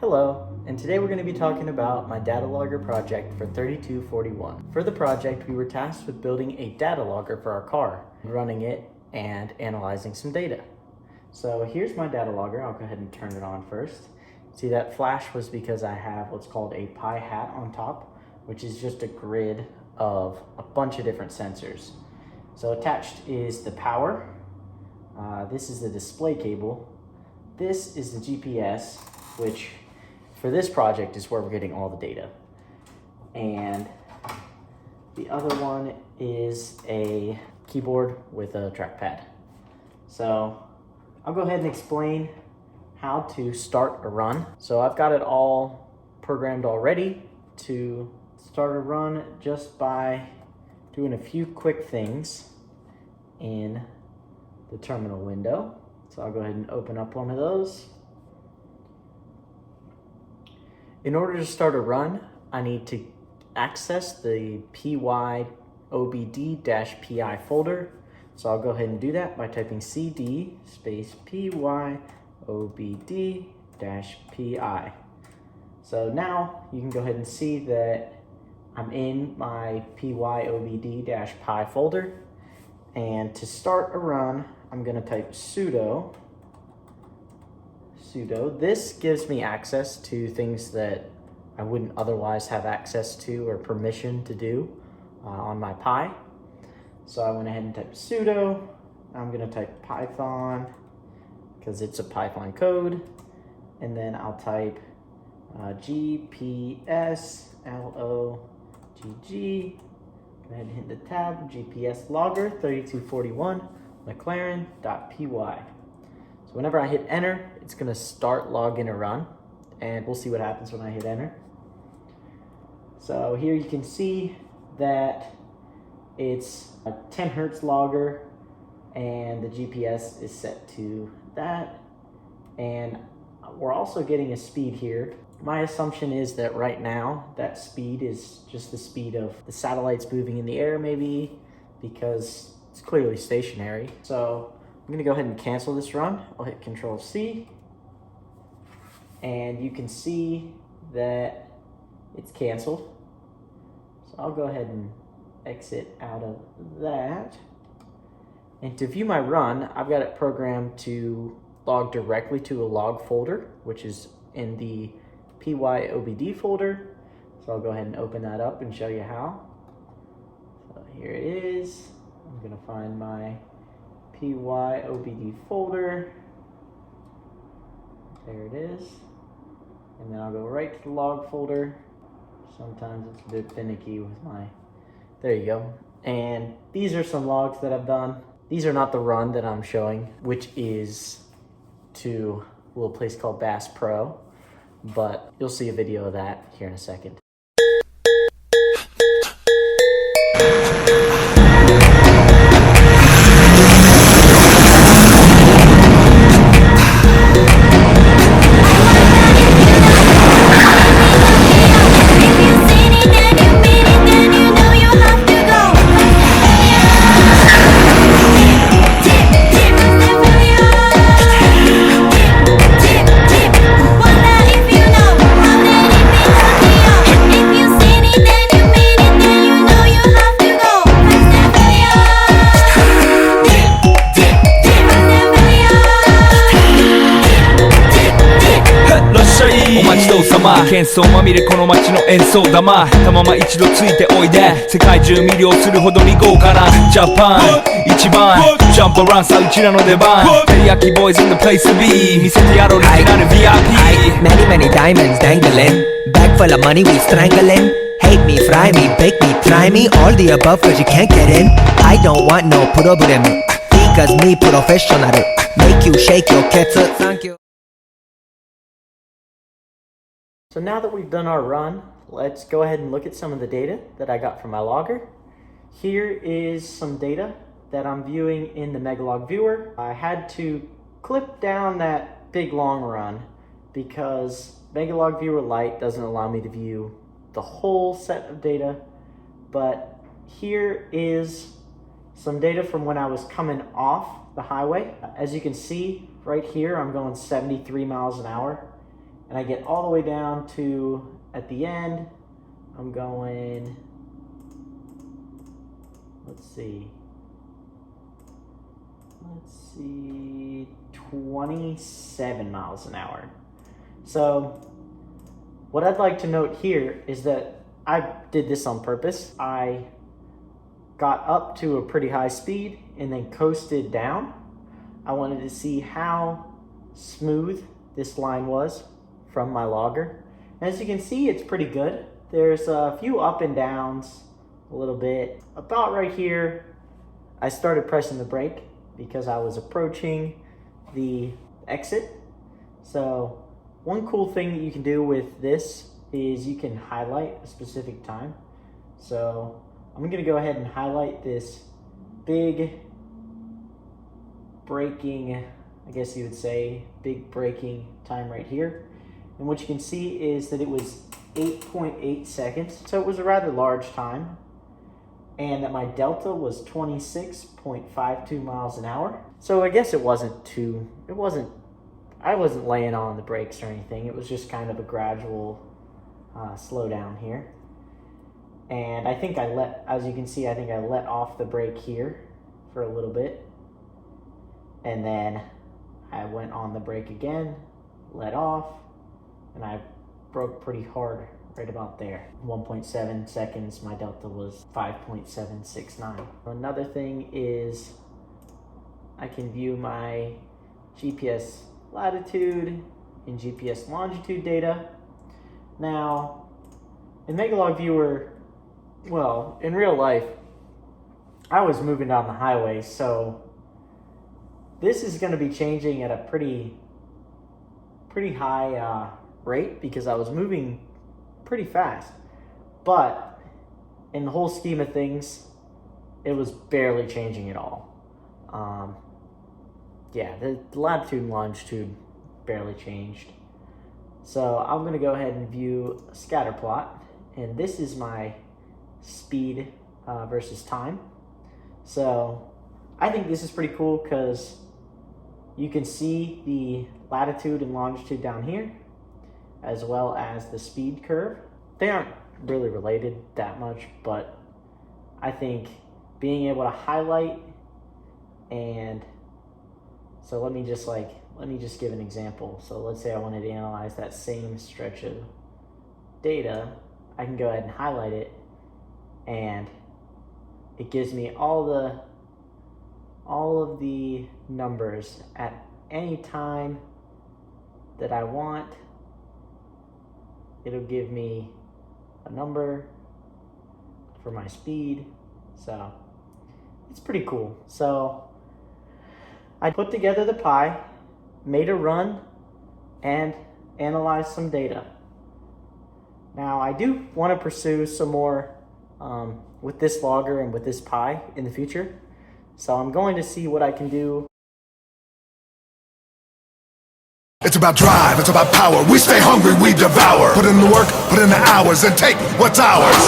Hello, and today we're going to be talking about my data logger project for 3241. For the project, we were tasked with building a data logger for our car, running it and analyzing some data. So here's my data logger. I'll go ahead and turn it on first. See, that flash was because I have what's called a pi hat on top, which is just a grid of a bunch of different sensors. So attached is the power. This is the display cable. This is the GPS, which for this project is where we're getting all the data. And the other one is a keyboard with a trackpad. So I'll go ahead and explain how to start a run. So I've got it all programmed already to start a run just by doing a few quick things in the terminal window. So I'll go ahead and open up one of those. In order to start a run, I need to access the pyobd-pi folder. So I'll go ahead and do that by typing cd space pyobd-pi. So now you can go ahead and see that I'm in my pyobd-pi folder. And to start a run, I'm gonna type sudo. This gives me access to things that I wouldn't otherwise have access to or permission to do on my Pi. So I went ahead and typed sudo. I'm gonna type Python because it's a Python code. And then I'll type GPSLOGG. Go ahead and hit the tab, GPS logger 3241 McLaren.py. So whenever I hit enter, it's gonna start logging a run, and we'll see what happens when I hit enter. So here you can see that it's a 10 Hertz logger, and the GPS is set to that. And we're also getting a speed here. My assumption is that right now, that speed is just the speed of the satellites moving in the air, maybe, because it's clearly stationary. So I'm gonna go ahead and cancel this run. I'll hit Control-C, and you can see that it's canceled. So I'll go ahead and exit out of that. And to view my run, I've got it programmed to log directly to a log folder, which is in the pyobd folder. So I'll go ahead and open that up and show you how. So here it is. I'm gonna find my pyobd folder. There it is. And then I'll go right to the log folder. Sometimes it's a bit finicky with my, there you go. And these are some logs that I've done. These are not the run that I'm showing, which is to a little place called Bass Pro, but you'll see a video of that here in a second.喧騒まみれこの街の演奏玉たまま一度ついておいで世界中魅了するほどに豪華なジャパン一番ジャンプランさうちらの出番テリヤキボーイズ in the place to be 見せてやろうリジナル VIP Many many diamonds dangling Bag full of money we strangling Hate me, fry me, bake me, try me All the above cause you can't get in I don't want no problem Because me professional Make you shake your kettle Thank you So now that we've done our run, let's go ahead and look at some of the data that I got from my logger. Here is some data that I'm viewing in the Megalog viewer. I had to clip down that big long run because Megalog viewer Lite doesn't allow me to view the whole set of data, but here is some data from when I was coming off the highway. As you can see right here, I'm going 73 miles an hour. and I get all the way down to, at the end, I'm going, let's see, 27 miles an hour. So what I'd like to note here is that I did this on purpose. I got up to a pretty high speed and then coasted down. I wanted to see how smooth this line was from my logger. As you can see, it's pretty good. There's a few up and downs a little bit. About right here, I started pressing the brake because I was approaching the exit. So one cool thing that you can do with this is you can highlight a specific time. So I'm gonna go ahead and highlight this big braking, I guess you would say, big braking time right here. And what you can see is that it was 8.8 seconds. So it was a rather large time. And that my delta was 26.52 miles an hour. So I guess I wasn't laying on the brakes or anything. It was just kind of a gradual slowdown here. And I think as you can see, I think I let off the brake here for a little bit. And then I went on the brake again, let off, and I broke pretty hard right about there. 1.7 seconds, my delta was 5.769. Another thing is I can view my GPS latitude and GPS longitude data. Now, in Megalog Viewer, well, in real life, I was moving down the highway, so this is going to be changing at a pretty high rate because I was moving pretty fast. But in the whole scheme of things, it was barely changing at all. Yeah, the latitude and longitude barely changed. So I'm going to go ahead and view a scatter plot, and this is my speed versus time. So I think this is pretty cool because you can see the latitude and longitude down here, as well as the speed curve. They aren't really related that much, but I think being able to highlight, and so let me just give an example. So let's say I wanted to analyze that same stretch of data. I can go ahead and highlight it, and it gives me all of the numbers at any time that I want. It'll give me a number for my speed. So it's pretty cool. So I put together the pie, made a run, and analyzed some data. Now I do want to pursue some more with this logger and with this pie in the future. So I'm going to see what I can do. It's about drive, it's about power. We stay hungry, we devour. Put in the work, put in the hours, and take what's ours.